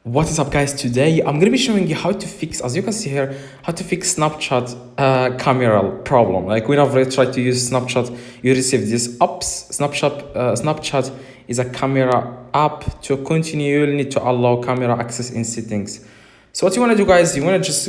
What is up, guys? Today I'm gonna be showing you how to fix, as you can see here, how to fix Snapchat camera problem. Like whenever you try to use Snapchat, you receive these apps. Snapchat is a camera app. To continue, you'll need to allow camera access in settings. So what you wanna do, guys, you wanna just,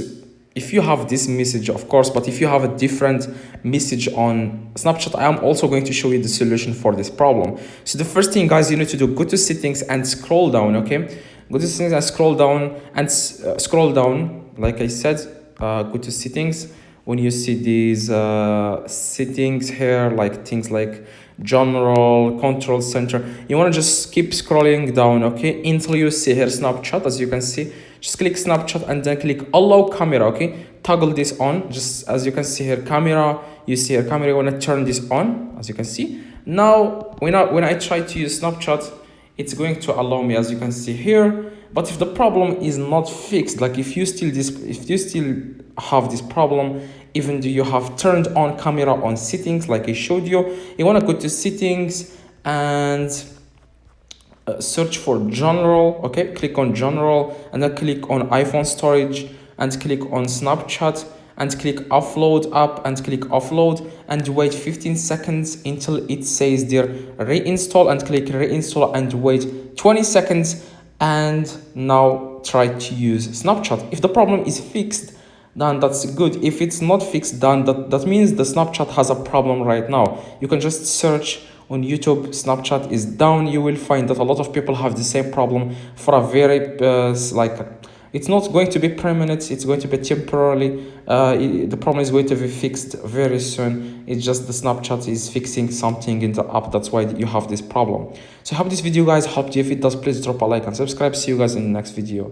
if you have this message, of course, but if you have a different message on Snapchat, I am also going to show you the solution for this problem. So the first thing, guys, you need to do, go to settings and scroll down. Okay, go to settings and scroll down, and scroll down like I said. Go to settings. When you see these settings here, like things like general, control center, you want to just keep scrolling down, okay, until you see here Snapchat. As you can see, just click Snapchat and then click allow camera. Okay, toggle this on. Just as you can see here, camera, you see here camera, you want to turn this on. As you can see now, when I try to use Snapchat, it's going to allow me, as you can see here. But if the problem is not fixed, like if you still have this problem, even though you have turned on camera on settings like I showed you, you want to go to settings and search for general. Okay, click on general and then click on iPhone storage and click on Snapchat and click offload app and click offload and wait 15 seconds until it says there reinstall, and click reinstall and wait 20 seconds, and now try to use Snapchat. If the problem is fixed, then that's good. If it's not fixed, then that means the Snapchat has a problem right now. You can just search on YouTube, Snapchat is down. You will find that a lot of people have the same problem for a very it's not going to be permanent, it's going to be temporarily. The problem is going to be fixed very soon. It's just the Snapchat is fixing something in the app, that's why you have this problem. So I hope this video, guys, helped you. If it does, please drop a like and subscribe. See you guys in the next video.